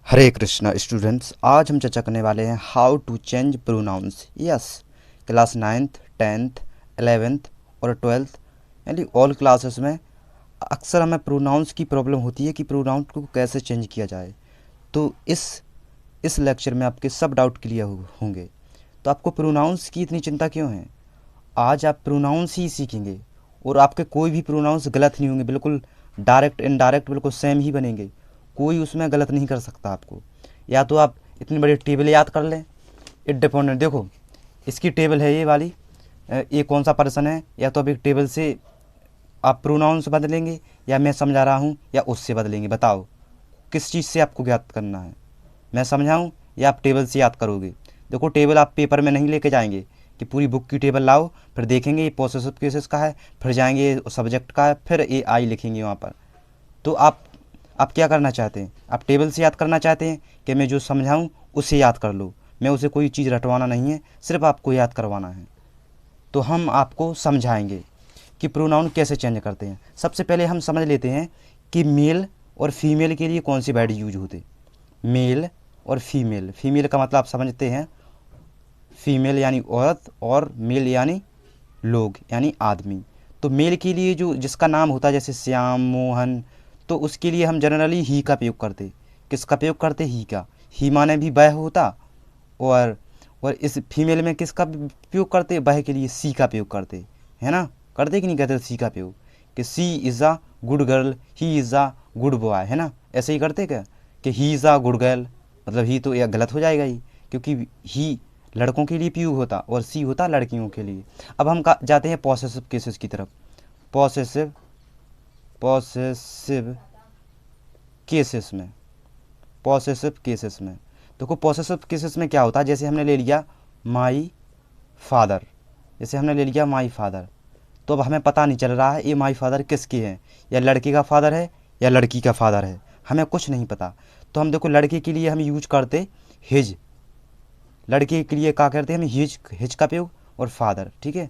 हरे Krishna students, आज हम चर्चा करने वाले हैं how to change pronouns. Yes, class 9th 10th 11th और 12th यानी ऑल क्लासेस में अक्सर हमें प्रोनाउंस की प्रॉब्लम होती है कि प्रोनाउंस को कैसे चेंज किया जाए। तो इस लेक्चर में आपके सब डाउट क्लियर होंगे। तो आपको प्रोनाउंस की इतनी चिंता क्यों है? आज आप प्रोनाउंस ही सीखेंगे और आपके कोई भी प्रोनाउंस गलत नहीं होंगे, बिल्कुल डायरेक्ट इनडायरेक्ट बिल्कुल सेम ही बनेंगे। कोई उसमें गलत नहीं कर सकता आपको। या तो आप इतनी बड़ी टेबल याद कर लें, इट डिपेंडेंट। देखो, इसकी टेबल है ये वाली, ये कौन सा पर्सन है, या तो अब एक टेबल से आप प्रोनाउंस बदलेंगे या मैं समझा रहा हूँ या उससे बदलेंगे। बताओ किस चीज़ से आपको याद करना है, मैं समझाऊँ या आप टेबल से याद करोगे? देखो, टेबल आप पेपर में नहीं लेके जाएंगे कि पूरी बुक की टेबल लाओ, फिर देखेंगे ये पोसेसिव केसेस का है, फिर जाएंगे सब्जेक्ट का है, फिर ए आई लिखेंगे वहाँ पर। तो आप क्या करना चाहते हैं? आप टेबल से याद करना चाहते हैं कि मैं जो समझाऊँ उसे याद कर लो। मैं उसे कोई चीज़ रटवाना नहीं है, सिर्फ आपको याद करवाना है। तो हम आपको समझाएंगे कि प्रोनाउन कैसे चेंज करते हैं। सबसे पहले हम समझ लेते हैं कि मेल और फीमेल के लिए कौन सी वर्ड यूज होते। मेल और फीमेल, फीमेल का मतलब आप समझते हैं, फीमेल यानी औरत और मेल यानी लोग यानी आदमी। तो मेल के लिए जो जिसका नाम होता है जैसे श्याम, मोहन, तो उसके लिए हम जनरली ही का प्रयोग करते। किसका प्रयोग करते? ही का। ही माने भी वह होता। और इस फीमेल में किसका प्रयोग करते? वह के लिए सी का प्रयोग करते, है ना? करते कि नहीं करते सी का प्रयोग? कि she is a good girl, he is a good boy, है ना? ऐसे ही करते क्या कि he is a good girl, मतलब ही तो यह गलत हो जाएगा ही, क्योंकि ही लड़कों के लिए प्रयोग होता और सी होता लड़कियों के लिए। अब हम जाते हैं पॉसेसिव केसेस की तरफ। पॉसेसिव पॉसेसिव केसेस में पॉसेसिव केसेस में देखो, पॉसेसिव केसेस में क्या होता है? जैसे हमने ले लिया माई फादर, तो अब हमें पता नहीं चल रहा है ये माई फादर किसके हैं, या लड़के का फादर है या लड़की का फादर है, हमें कुछ नहीं पता। तो हम देखो, लड़के के लिए हम यूज करते हिज, लड़के के लिए क्या करते हैं हम? हिज का प्रयोग और फादर, ठीक है।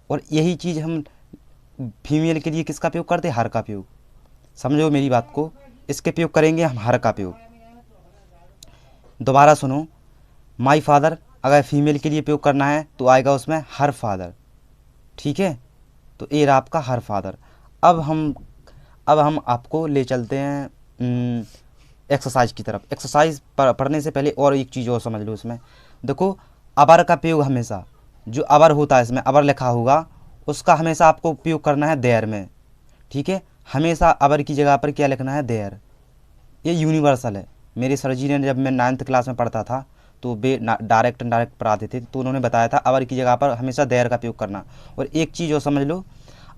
और यही चीज़ हम फीमेल के लिए किसका प्रयोग करते? हर का प्रयोग। समझो मेरी बात को, इसके प्रयोग करेंगे हम हर का प्रयोग। दोबारा सुनो, माई फादर अगर फीमेल के लिए प्रयोग करना है तो आएगा उसमें हर फादर, ठीक है। तो ये रहा आपका हर फादर। अब हम आपको ले चलते हैं एक्सरसाइज की तरफ। एक्सरसाइज पढ़ने से पहले और एक चीज़ और समझ लो इसमें। देखो, अबर का प्रयोग हमेशा, जो अबर होता है इसमें अबर लिखा होगा, उसका हमेशा आपको उपयोग करना है देयर में, ठीक है। हमेशा अबर की जगह पर क्या लिखना है? देयर। ये यूनिवर्सल है। मेरे सर जी ने, जब मैं 9th क्लास में पढ़ता था तो बे डायरेक्ट इनडायरेक्ट पढ़ाते थे, तो उन्होंने बताया था अवर की जगह पर हमेशा देयर का प्रयोग करना। और एक चीज़ और समझ लो,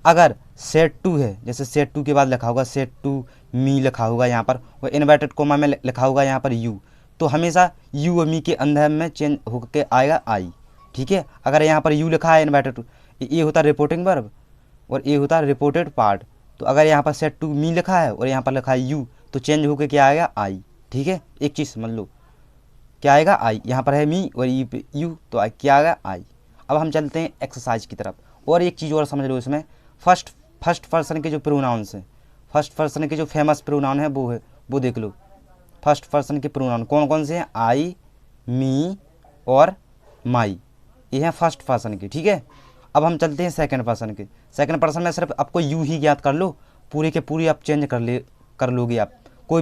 अगर सेट टू है, जैसे सेट टू के बाद लिखा होगा सेट टू मी लिखा होगा यहाँ पर, और इन्वर्टेड कोमा में लिखा होगा यहाँ पर यू, तो हमेशा यू और मी के अंदर में चेंज होकर आएगा आई, ठीक है। अगर यहाँ पर यू लिखा है इन्वर्टेड, ये होता है रिपोर्टिंग वर्ब और ये होता है रिपोर्टेड पार्ट। तो अगर यहाँ पर सेट टू मी लिखा है और यहाँ पर लिखा है यू, तो चेंज होकर क्या आएगा? आई, ठीक है। एक चीज़ समझ लो, क्या आएगा? आई। यहाँ पर है मी और ये पे यू, तो क्या आएगा? आई। अब हम चलते हैं एक्सरसाइज की तरफ। और एक चीज़ और समझ लो इसमें, फर्स्ट पर्सन के जो प्रोनाउंस हैं, फर्स्ट पर्सन के जो फेमस प्रोनाउन है वो देख लो। फर्स्ट पर्सन के प्रोनाउन कौन कौन से हैं? आई, मी और माई, ये हैं फर्स्ट पर्सन के, ठीक है। अब हम चलते हैं सेकंड पर्सन के। सेकंड पर्सन में सिर्फ आपको यू ही याद कर लो, पूरी के पूरी आप चेंज कर लोगे आप। कोई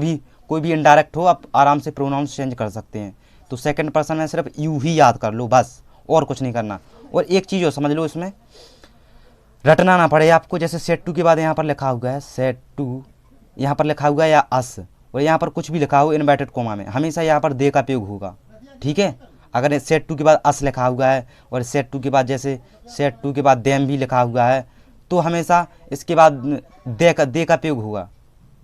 भी इनडायरेक्ट हो, आप आराम से प्रोनाउंस चेंज कर सकते हैं। तो सेकंड पर्सन में सिर्फ यू ही याद कर लो बस, और कुछ नहीं करना। और एक चीज़ और समझ लो, इसमें रटना ना पड़े आपको। जैसे सेट टू के बाद यहाँ पर लिखा हुआ है सेट टू, यहाँ पर लिखा हुआ है या अस, और यहाँ पर कुछ भी लिखा हो इन्वर्टेड कोमा में, हमेशा यहाँ पर दे का प्रयोग होगा, ठीक है। अगर सेट टू के बाद अस लिखा हुआ है और सेट टू के बाद जैसे सेट टू के बाद देम भी लिखा हुआ है, तो हमेशा इसके बाद दे का प्रयोग होगा।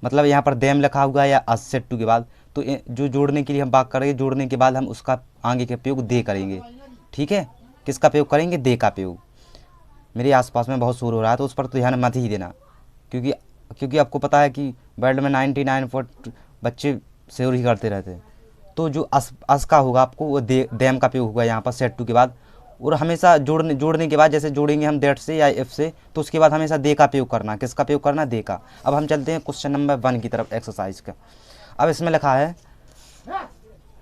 मतलब यहाँ पर देम लिखा हुआ है या अस सेट टू के बाद, तो जो जोड़ने के लिए हम बात करेंगे, जोड़ने के बाद हम उसका आगे के प्रयोग दे करेंगे, ठीक है। किसका प्रयोग करेंगे? दे का प्रयोग। मेरे आसपास में बहुत शोर हो रहा है तो उस पर तो ध्यान मत ही देना, क्योंकि आपको पता है कि वर्ल्ड में 99% बच्चे शोर ही करते रहते हैं। तो जो अस का होगा आपको, वो देम का प्रयोग होगा यहाँ पर सेट टू के बाद। और हमेशा जोड़ने के बाद, जैसे जोड़ेंगे हम दैट से या इफ से, तो उसके बाद हमेशा दे का प्रयोग करना। किसका प्रयोग करना? दे का। अब हम चलते हैं क्वेश्चन नंबर 1 की तरफ एक्सरसाइज का। अब इसमें लिखा है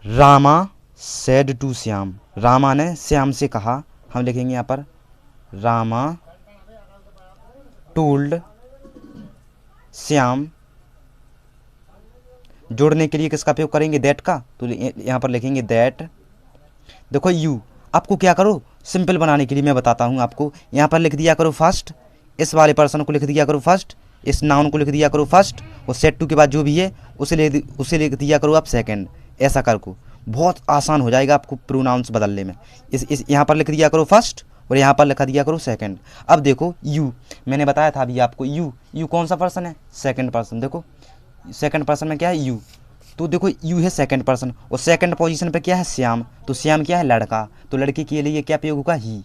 रामा सेड टू श्याम, रामा ने श्याम से कहा, हम लिखेंगे यहाँ पर रामा टोल्ड श्याम। जोड़ने के लिए किसका प्रयोग करेंगे, दैट का, तो यहाँ पर लिखेंगे दैट। देखो यू, आपको क्या करो, सिंपल बनाने के लिए मैं बताता हूँ आपको, यहाँ पर लिख दिया करो फर्स्ट, इस वाले पर्सन को लिख दिया करो फर्स्ट, इस नाउन को लिख दिया करो फर्स्ट, और सेट टू के बाद जो भी है उसे लिख दिया करो आप सेकंड। ऐसा कर को बहुत आसान हो जाएगा आपको प्रोनाउंस बदलने में। इस यहाँ पर लिख दिया करो फर्स्ट और यहाँ पर लिखा दिया करो सेकंड। अब देखो यू, मैंने बताया था अभी आपको, यू कौन सा पर्सन है, सेकंड पर्सन। देखो सेकंड पर्सन में क्या है, यू, तो देखो यू है सेकंड पर्सन और सेकंड पोजीशन पे क्या है, श्याम, तो श्याम क्या है, लड़का, तो लड़के के लिए क्या प्रयोग होगा, ही।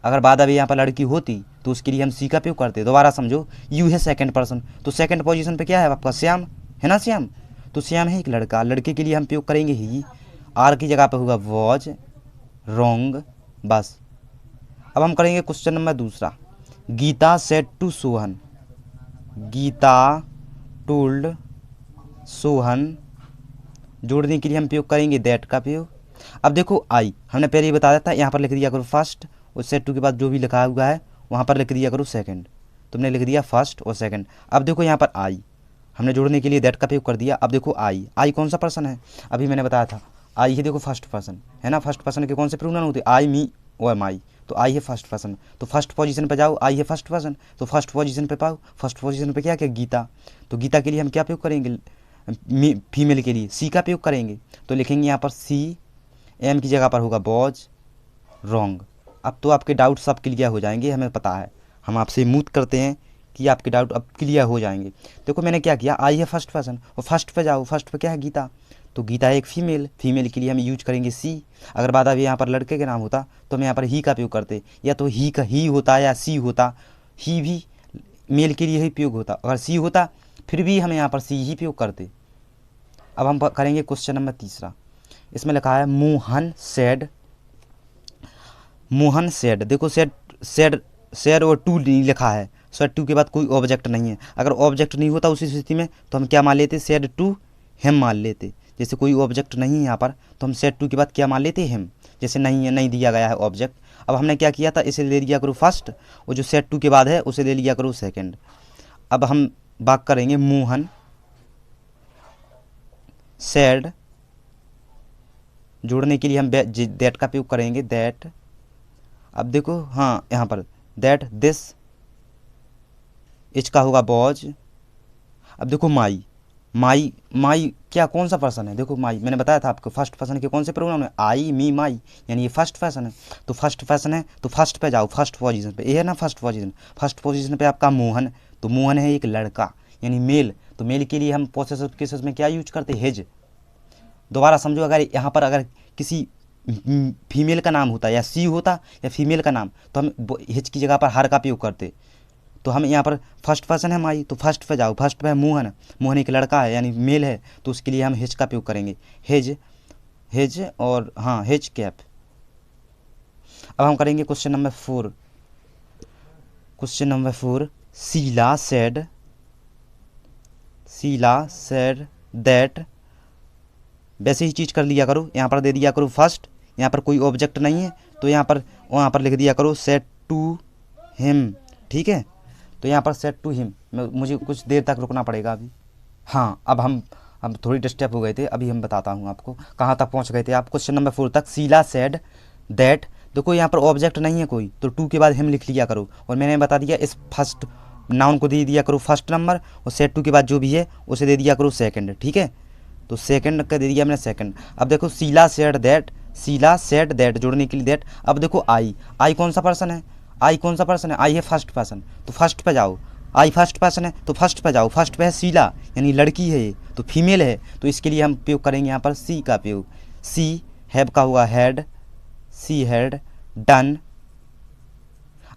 अगर बाद अभी यहाँ पर लड़की होती तो उसके लिए हम सी का प्रयोग करते। दोबारा समझो, यू है सेकंड पर्सन, तो सेकंड पोजीशन पे क्या है आपका, श्याम है ना, श्याम, तो श्याम है एक लड़का, लड़के के लिए हम प्रयोग करेंगे ही। आर की जगह पे होगा वॉज, रॉन्ग, बस। अब हम करेंगे क्वेश्चन नंबर दूसरा, Geeta said to Sohan, Geeta told Sohan. जोड़ने के लिए हम प्रयोग करेंगे दैट का प्रयोग। अब देखो आई, हमने पहले ही बताया था, यहाँ पर लिख दिया करो फर्स्ट और सेट टू के बाद जो भी लिखा हुआ है वहाँ पर लिख दिया करो सेकंड। तुमने लिख दिया फर्स्ट और सेकंड। अब देखो यहाँ पर आई, हमने जोड़ने के लिए दैट का प्रयोग कर दिया। अब देखो आई कौन सा पर्सन है, अभी मैंने बताया था आई है, देखो फर्स्ट पर्सन है ना, फर्स्ट पर्सन के कौन से प्रोनाउन होते हैं, आई, मी और माई, तो आई है फर्स्ट पर्सन, तो फर्स्ट पोजीशन पे जाओ, आई है फर्स्ट पर्सन, तो फर्स्ट पोजीशन पे पाओ, फर्स्ट पोजीशन पे क्या क्या, गीता, तो गीता के लिए हम क्या प्रयोग करेंगे, फीमेल के लिए सी का प्रयोग करेंगे, तो लिखेंगे यहाँ पर सी, एम की जगह पर होगा बॉज, रॉन्ग। अब तो आपके डाउट सब क्लियर हो जाएंगे, हमें पता है, हम आपसे उम्मीद करते हैं कि आपके डाउट अब क्लियर हो जाएंगे। देखो मैंने क्या किया, आई है फर्स्ट पर्सन और फर्स्ट पे जाओ, फर्स्ट पे क्या है, गीता, तो गीता है एक फीमेल, फीमेल के लिए हम यूज करेंगे सी। अगर बाद अभी यहाँ पर लड़के के नाम होता तो हम यहाँ पर ही का प्रयोग करते, या तो ही का ही होता या सी होता, ही भी मेल के लिए ही प्रयोग होता, अगर सी होता फिर भी हम यहाँ पर सी ही प्रयोग करते। अब हम करेंगे क्वेश्चन नंबर तीसरा, इसमें लिखा है मोहन सेड, मोहन सेड, देखो सेड और टू नहीं लिखा है, सेड टू के बाद कोई ऑब्जेक्ट नहीं है, अगर ऑब्जेक्ट नहीं होता उसी स्थिति में तो हम क्या मान लेते, सेड टू हिम मान लेते। जैसे कोई ऑब्जेक्ट नहीं है यहाँ पर तो हम सेड टू के बाद क्या मान लेते, हिम, जैसे नहीं है, नहीं दिया गया है ऑब्जेक्ट। अब हमने क्या किया था, इसे ले लिया करो फर्स्ट और जो सेड टू के बाद है उसे ले लिया करो सेकेंड। अब हम बात करेंगे मोहन सेड, जोड़ने के लिए हम दैट का प्रयोग करेंगे, दैट। अब देखो हाँ यहाँ पर दैट दिस, इसका होगा बॉज। अब देखो माई, माई क्या कौन सा पर्सन है, देखो माई मैंने बताया था आपको फर्स्ट पर्सन के कौन से प्रोनाउन है, आई, मी, माई, यानी ये फर्स्ट पर्सन है, तो फर्स्ट पर्सन है तो फर्स्ट पे जाओ, फर्स्ट पोजीशन पे, ये है ना फर्स्ट पोजीशन पे आपका मोहन, तो मोहन है एक लड़का यानी मेल, तो मेल के लिए हम पॉसेसिव केसेस में क्या यूज करते, हिज। दोबारा समझो, अगर यहाँ पर अगर किसी फीमेल का नाम होता या सी होता या फीमेल का नाम तो हम हिच की जगह पर हर का प्रयोग करते। तो हम यहाँ पर फर्स्ट पर्सन है माई, तो फर्स्ट पे जाओ, फर्स्ट पे है मोहन, मोहन एक लड़का है यानी मेल है, तो उसके लिए हम हिच का प्रयोग करेंगे, हिज और हाँ हिच कैप। अब हम करेंगे question number 4, question number 4, Sheela said that, वैसे ही चीज़ कर लिया करो, यहाँ पर दे दिया करो फर्स्ट, यहाँ पर कोई ऑब्जेक्ट नहीं है तो यहाँ पर लिख दिया करो सेड टू हिम, ठीक है, तो यहाँ पर सेड टू हिम, मुझे कुछ देर तक रुकना पड़ेगा अभी। हाँ अब थोड़ी डिस्टर्ब हो गए थे, अभी हम बताता हूँ आपको कहाँ तक पहुँच गए थे आप, क्वेश्चन नंबर 4 तक, शीला सेड दैट। देखो यहाँ पर ऑब्जेक्ट नहीं है कोई तो टू के बाद हिम लिख लिया करो, और मैंने बता दिया इस फर्स्ट नाउन को दे दिया करो फर्स्ट नंबर और सेड टू के बाद जो भी है उसे दे दिया करो सेकेंड, ठीक है, तो सेकंड का दे दिया मैंने सेकंड। अब देखो शीला सेड दैट, जोड़ने के लिए दैट। अब देखो आई कौन सा पर्सन है, आई है फर्स्ट पर्सन, तो फर्स्ट पे जाओ, आई फर्स्ट पर्सन है तो फर्स्ट पे जाओ, फर्स्ट पे है शीला यानी लड़की है ये, तो फीमेल है, तो इसके लिए हम प्रयोग करेंगे यहाँ पर सी का प्रयोग, सी हैव का हुआ हैड, सी हैड डन।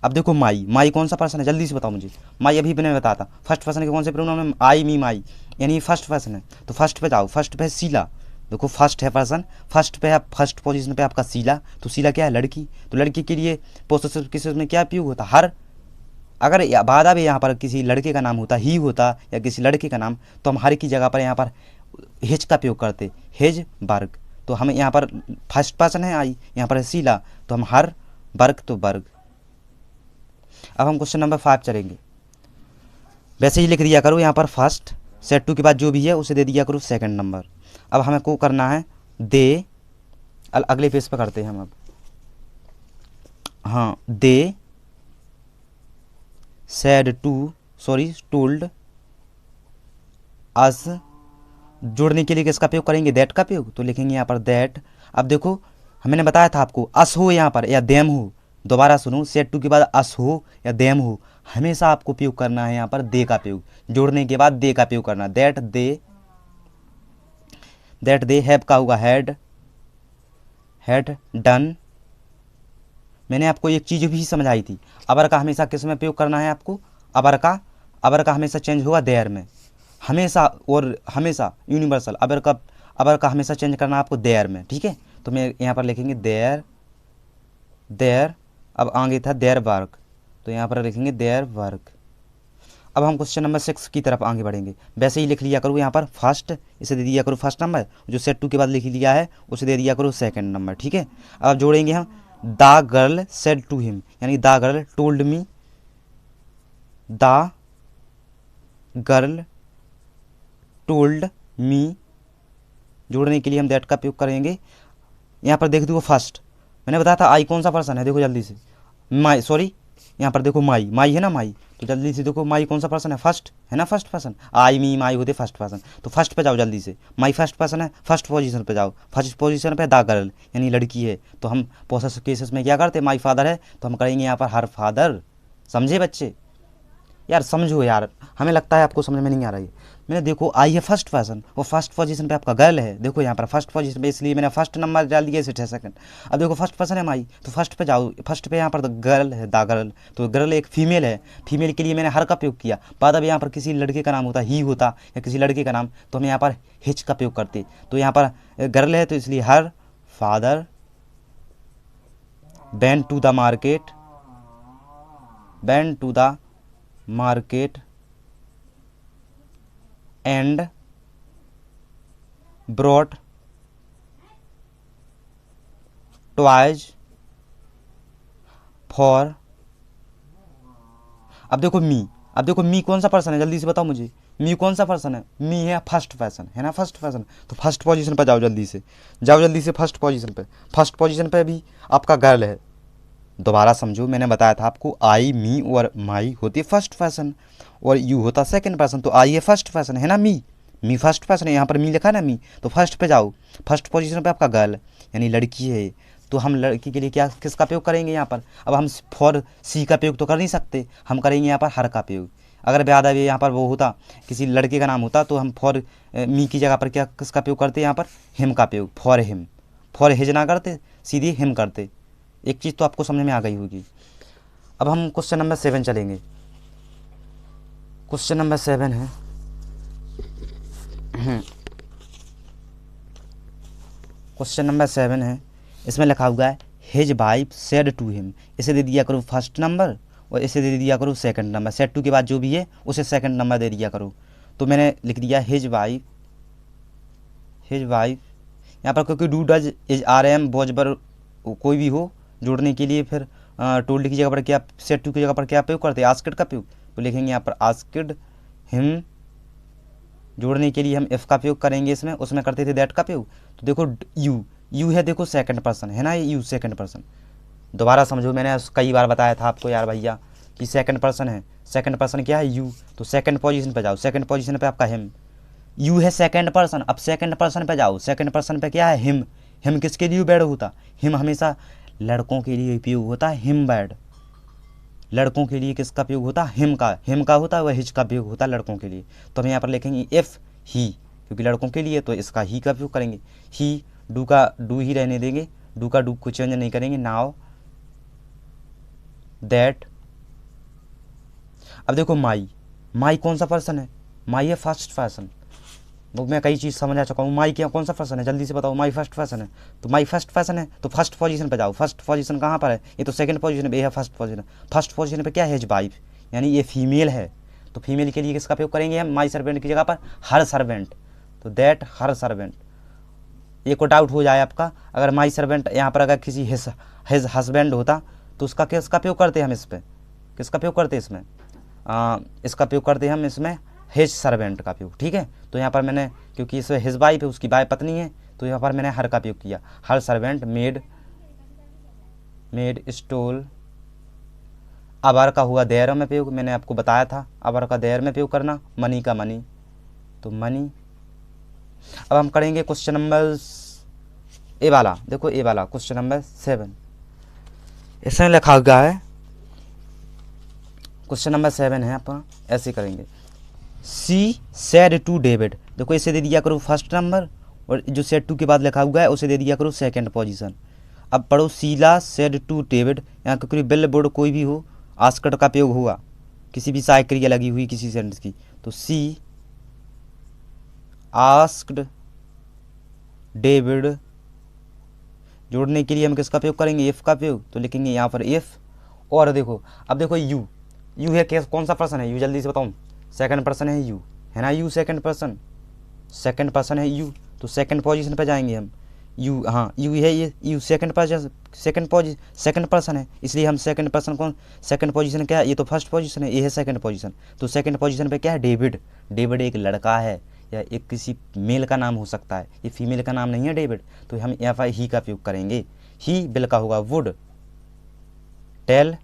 अब देखो माई कौन सा पर्सन है, जल्दी से बताओ मुझे, माई अभी मैंने बताया था फर्स्ट पर्सन के कौन से प्रोनाउन है, आई, मी, माई, यानी फर्स्ट पर्सन है, तो फर्स्ट पे जाओ, फर्स्ट पे है शीला, देखो फर्स्ट है पर्सन, फर्स्ट पे है, फर्स्ट पोजीशन पे आपका शीला, तो शीला क्या है, लड़की, तो लड़की के लिए पोसेसिव केसेस में क्या प्रयोग होता, हर। अगर बाद में यहाँ पर किसी लड़के का नाम होता, ही होता या किसी लड़के का नाम, तो हम हर की जगह पर यहाँ पर हिज का प्रयोग करते, हिज वर्क, तो हम यहाँ पर फर्स्ट पर्सन है आई, यहाँ पर है शीला, तो हम हर, वर्ग तो वर्ग। अब हम क्वेश्चन नंबर 5 चलेंगे। वैसे ही लिख दिया करो यहाँ पर फर्स्ट, सेट टू के बाद जो भी है उसे दे दिया करो सेकंड नंबर। अब हमें को करना है दे, अगले पेज पर करते हैं हम अब। हाँ, they said to, sorry told us, जोड़ने के लिए किसका प्रयोग करेंगे, दैट का प्रयोग, तो लिखेंगे यहाँ पर दैट। अब देखो हमने बताया था आपको अस हो यहाँ पर या देम हो, दोबारा सुनो, सेट टू के बाद अस हो या देम हो, हमेशा आपको प्रयोग करना है यहाँ पर दे का प्रयोग, जोड़ने के बाद दे का प्रयोग करना। दैट दे हैव का होगा हैड डन। मैंने आपको एक चीज़ भी समझाई थी, अबर का हमेशा किस में प्रयोग करना है आपको, अबर का हमेशा चेंज होगा देयर में, हमेशा और हमेशा यूनिवर्सल। अबर का हमेशा चेंज करना है आपको देयर में, ठीक है। तो मैं यहाँ पर लिखेंगे देयर, अब आगे था देयर वर्क, तो यहाँ पर लिखेंगे देयर वर्क। अब हम क्वेश्चन नंबर 6 की तरफ आगे बढ़ेंगे। वैसे ही लिख लिया करो यहाँ पर फर्स्ट, इसे दे दिया करो फर्स्ट नंबर, जो सेट टू के बाद लिख लिया है उसे दे दिया करो सेकंड नंबर, ठीक है। अब जोड़ेंगे हम the girl said to him, यानी the girl told me, the girl told me, जोड़ने के लिए हम दैट का प्रयोग करेंगे। यहाँ पर देख दो फर्स्ट, मैंने बताया था आई कौन सा पर्सन है, देखो जल्दी से, माई, सॉरी यहाँ पर देखो माई है ना, माई, तो जल्दी से देखो माई कौन सा पर्सन है, फर्स्ट है ना, फर्स्ट पर्सन, आई मी माई होते फर्स्ट पर्सन, तो फर्स्ट पे जाओ जल्दी से, माई फर्स्ट पर्सन है, फर्स्ट पोजीशन पे जाओ, फर्स्ट पोजीशन पे द गर्ल यानी लड़की है, तो हम पोसेसिव केसेस में क्या करते, माई फादर है तो हम करेंगे यहाँ पर हर फादर। समझे बच्चे, यार समझो यार, हमें लगता है आपको समझ में नहीं आ रही है। मैंने देखो आई है फर्स्ट पर्सन, वो फर्स्ट पोजीशन पे आपका गर्ल है, देखो यहाँ पर फर्स्ट पोजीशन पे, इसलिए मैंने फर्स्ट नंबर डाल दिया, इसे सेकंड। अब देखो फर्स्ट पर्सन है माई, तो फर्स्ट पे जाओ, फर्स्ट पे यहाँ पर गर्ल है, द गर्ल, तो गर्ल एक फीमेल है, फीमेल के लिए मैंने हर का प्रयोग किया। बाद अब यहाँ पर किसी लड़के का नाम होता ही होता या किसी लड़के का नाम, तो हम यहाँ पर हिच का प्रयोग करते, तो यहाँ पर गर्ल है तो इसलिए her father went to the market and brought toys for. अब देखो मी कौन सा पर्सन है, जल्दी से बताओ मुझे, मी कौन सा पर्सन है, मी है फर्स्ट पर्सन है ना, फर्स्ट पर्सन, तो फर्स्ट पोजीशन पर जाओ जल्दी से फर्स्ट पोजीशन पे भी आपका गर्ल है। दोबारा समझो, मैंने बताया था आपको आई मी और माई होती फर्स्ट पर्सन और यू होता सेकंड पर्सन, तो आई है फर्स्ट पर्सन है ना, मी फर्स्ट पर्सन है, यहाँ पर मी लिखा ना मी, तो फर्स्ट पे जाओ, फर्स्ट पोजीशन पे आपका गर्ल यानी लड़की है, तो हम लड़की के लिए क्या किसका प्रयोग करेंगे यहाँ पर। अब हम फॉर सी का प्रयोग तो कर नहीं सकते, हम करेंगे यहाँ पर हर का प्रयोग। अगर बेअदब यहाँ पर वो होता किसी लड़के का नाम होता तो हम फॉर मी की जगह पर क्या किसका प्रयोग करते, यहाँ पर हिम का प्रयोग, फॉर हिम, फॉर हिज ना करते, सीधी हिम करते। एक चीज़ तो आपको समझ में आ गई होगी। अब हम क्वेश्चन नंबर 7 चलेंगे। क्वेश्चन नंबर 7 है क्वेश्चन नंबर 7 है, इसमें लिखा हुआ है his wife said to him, इसे दे दिया करो फर्स्ट नंबर और इसे दे दिया करो सेकंड नंबर, सेड टू के बाद जो भी है उसे सेकंड नंबर दे दिया करो। तो मैंने लिख दिया हिज वाइफ, यहाँ पर क्योंकि do does is are am बोजबर कोई भी हो, जोड़ने के लिए फिर टोल्ड की जगह पर क्या, सेट टू की जगह पर क्या प्रयोग करते हैं, आस्किड का प्रयोग, तो लिखेंगे यहाँ पर आस्किड हिम। जोड़ने के लिए हम एफ का प्रयोग करेंगे, इसमें उसमें करते थे दैट का प्रयोग। तो देखो यू है, देखो सेकंड पर्सन है ना, ये यू सेकंड पर्सन। दोबारा समझो, मैंने कई बार बताया था आपको यार भैया कि सेकंड पर्सन है, सेकंड पर्सन क्या है यू, तो सेकंड पोजीशन पे जाओ, सेकंड पोजीशन पे आपका हिम, यू है सेकंड पर्सन, अब सेकंड पर्सन पे जाओ, सेकंड पर्सन पे क्या है हिम, हिम किसके लिए बैड होता, हिम हमेशा लड़कों के लिए उपयोग होता है, हिम बैड, लड़कों के लिए किसका प्रयोग होता है, हिम का होता है, वह हिज का प्रयोग होता है लड़कों के लिए। तो हम यहाँ पर लिखेंगे इफ ही, क्योंकि लड़कों के लिए तो इसका ही का प्रयोग करेंगे, ही डू का डू ही रहने देंगे, डू का डू को चेंज नहीं करेंगे। नाउ दैट, अब देखो माई कौन सा पर्सन है, माई है फर्स्ट पर्सन, वो मैं कई चीज़ समझ आ चुका हूँ। माई क्या कौन सा पर्सन है, जल्दी से बताओ, माई फर्स्ट पर्सन है, तो माई फर्स्ट पर्सन है तो फर्स्ट पोजीशन पे जाओ, फर्स्ट पोजीशन कहाँ पर है, ये तो सेकंड पोजीशन पे, ये है फर्स्ट पोजीशन पे क्या है, हिज वाइफ, यानी ये फीमेल है, तो फीमेल के लिए किसका प्रयोग करेंगे हम, माई सर्वेंट की जगह पर हर सर्वेंट, तो दैट हर सर्वेंट। एक और डाउट हो जाए आपका, अगर माई सर्वेंट यहाँ पर अगर किसी हिज हस्बैंड होता तो उसका किसका उपयोग करते हम इस पर, किसका उपयोग करते इसमें, इसका उपयोग करते हम इसमें हिज सर्वेंट का उपयोग। ठीक है, तो यहाँ पर मैंने क्योंकि इसमें हिज वाइफ है, उसकी वाइफ पत्नी है, तो यहाँ पर मैंने हर का उपयोग किया। हर सर्वेंट मेड स्टोल। अबर का हुआ देयर में उपयोग, मैंने आपको बताया था अबर का देयर में उपयोग करना। मनी का मनी, तो मनी। अब हम करेंगे क्वेश्चन नंबर ए वाला। देखो ए वाला क्वेश्चन नंबर 7, इसमें लिखा हुआ है, क्वेश्चन नंबर 7 है, अपन ऐसे करेंगे। सी सेड टू डेविड, देखो इसे दे दिया करो फर्स्ट नंबर, और जो सेड टू के बाद लिखा हुआ है उसे दे दिया करो सेकंड पोजीशन। अब पढ़ो शीला सेड टू डेविड, यहाँ क्योंकि बिल बोर्ड कोई भी हो, आस्कड का प्रयोग हुआ, किसी भी सहायक क्रिया लगी हुई किसी सेंटेंस की, तो सी आस्क्ड डेविड, जोड़ने के लिए हम किसका प्रयोग करेंगे, इफ का प्रयोग, तो लिखेंगे यहाँ पर इफ। और देखो अब देखो यू है कौन सा पर्सन है, यू जल्दी से बताऊँ, सेकंड पर्सन है यू, है ना, यू सेकंड पर्सन है यू, तो सेकंड पोजीशन पे जाएंगे हम। यू, हाँ यू है, ये यू सेकंड पर्सन है, इसलिए हम सेकंड पर्सन कौन, सेकंड पोजीशन क्या है, ये तो फर्स्ट पोजीशन है, ये है सेकंड पोजीशन, तो सेकंड पोजीशन पे क्या है, डेविड। डेविड एक लड़का है या एक किसी मेल का नाम हो सकता है, ये फीमेल का नाम नहीं है डेविड, तो हम यहाँ पर ही का उपयोग करेंगे। ही बिल का होगा वुड टेल।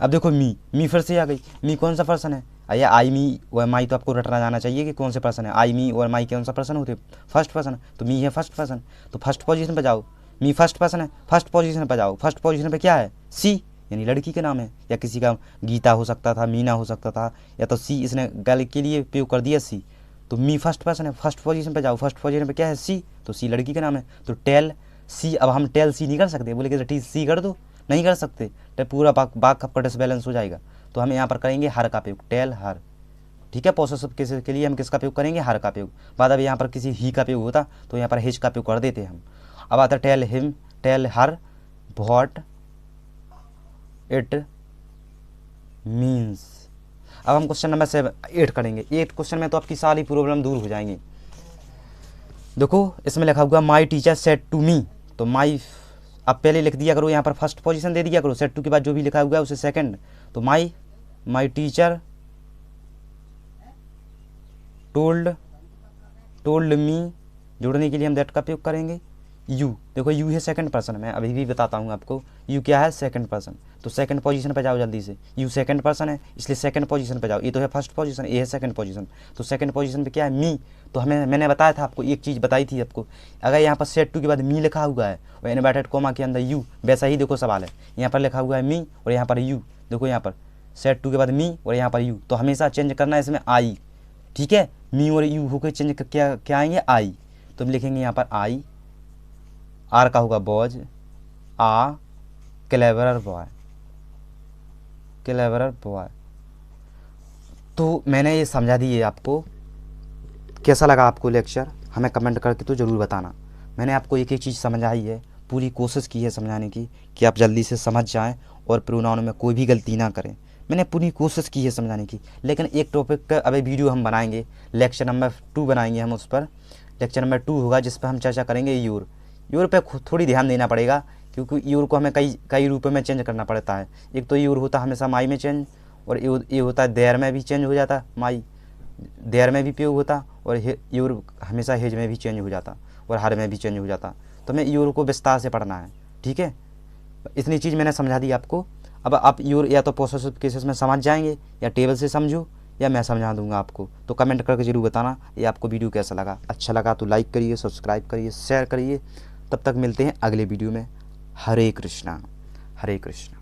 अब देखो मी फिर से आ गई, मी कौन सा पर्सन है, या आई मी और माई, तो आपको रटना जाना चाहिए कि कौन से पर्सन है, आई मी और माई कौन सा पर्सन होते, फर्स्ट पर्सन, तो मी है फर्स्ट पर्सन, तो फर्स्ट पोजीशन पे जाओ, मी फर्स्ट पर्सन है, फर्स्ट पोजीशन पे जाओ, फर्स्ट पोजीशन पे क्या है, सी, यानी लड़की के नाम है, या किसी का गीता हो सकता था, मीना हो सकता था, या तो सी इसने गर्ल के लिए उपयोग कर दिया सी, तो मी फर्स्ट पर्सन है, फर्स्ट पोजीशन पे जाओ, फर्स्ट पोजीशन पे क्या है, सी, तो सी लड़की का नाम है, तो टेल सी। अब हम टेल सी नहीं कर सकते, बोले कि टी सी कर दो, नहीं कर सकते, तो पूरा बाग आपका डिसबैलेंस हो जाएगा, तो हम यहाँ पर करेंगे हर का उपयोग, टेल हर। ठीक है, पोसेसिव केस के लिए हम किसका उपयोग करेंगे, हर का उपयोग। बाद अब यहाँ पर किसी ही का उपयोग होता तो यहाँ पर हिज का उपयोग कर देते हम। अब आता tell him, tell her what it means. अब हम क्वेश्चन नंबर 8 करेंगे। 8 क्वेश्चन में तो आपकी सारी प्रॉब्लम दूर हो जाएंगी। देखो इसमें लिखा हुआ my teacher said to me, तो माई अब पहले लिख दिया करो, यहाँ पर फर्स्ट पोजीशन दे दिया करो, सेड टू के बाद जो भी लिखा हुआ है उसे सेकंड, तो माई टीचर टोल्ड मी, जोड़ने के लिए हम दैट का उपयोग करेंगे। यू, देखो यू है सेकंड पर्सन, मैं अभी भी बताता हूँ आपको, यू क्या है, सेकंड पर्सन, तो सेकंड पोजीशन पे जाओ जल्दी से, यू सेकंड पर्सन है इसलिए सेकंड पोजीशन पे जाओ, ये तो है फर्स्ट पोजीशन, ये है सेकंड पोजीशन, तो सेकंड पोजीशन पे क्या है, मी। तो मैंने बताया था आपको, एक चीज़ बताई थी आपको, अगर यहाँ पर सेड टू के बाद मी लिखा हुआ है और इनवर्टेड कोमा के अंदर यू, वैसा ही देखो सवाल है, यहाँ पर लिखा हुआ है मी और यहाँ पर यू, देखो यहाँ पर सेड टू के बाद मी और यहाँ पर यू, तो हमेशा चेंज करना है इसमें आई। ठीक है, मी और यू होकर चेंज क्या आएंगे, आई, तो हम लिखेंगे यहाँ पर आई। आर का होगा बॉज, आ क्लेवरर बॉय, क्लेवरर बॉय। तो मैंने ये समझा दी है आपको, कैसा लगा आपको लेक्चर, हमें कमेंट करके तो ज़रूर बताना। मैंने आपको एक एक चीज़ समझाई है, पूरी कोशिश की है समझाने की कि आप जल्दी से समझ जाएं और प्रोनाउन में कोई भी गलती ना करें। मैंने पूरी कोशिश की है समझाने की, लेकिन एक टॉपिक का अभी वीडियो हम बनाएंगे, लेक्चर नंबर 2 बनाएंगे हम, उस पर लेक्चर नंबर 2 होगा जिस पर हम चर्चा करेंगे यूर पे थोड़ी ध्यान देना पड़ेगा, क्योंकि यूर को हमें कई रूपों में चेंज करना पड़ता है। एक तो यूर होता हमेशा माई में चेंज, और ये होता है देयर में भी चेंज हो जाता, माई देयर में भी प्रयोग होता, और यूर हमेशा हेज में भी चेंज हो जाता और हर में भी चेंज हो जाता। तो हमें यूर को विस्तार से पढ़ना है। ठीक है, इतनी चीज़ मैंने समझा दी आपको। अब आप यूर या तो पोसेसिव केसेस में समझ जाएंगे या टेबल से समझो, या मैं समझा दूंगा आपको। तो कमेंट करके ज़रूर बताना ये आपको वीडियो कैसा लगा। अच्छा लगा तो लाइक करिए, सब्सक्राइब करिए, शेयर करिए। तब तक मिलते हैं अगले वीडियो में। हरे कृष्णा, हरे कृष्णा।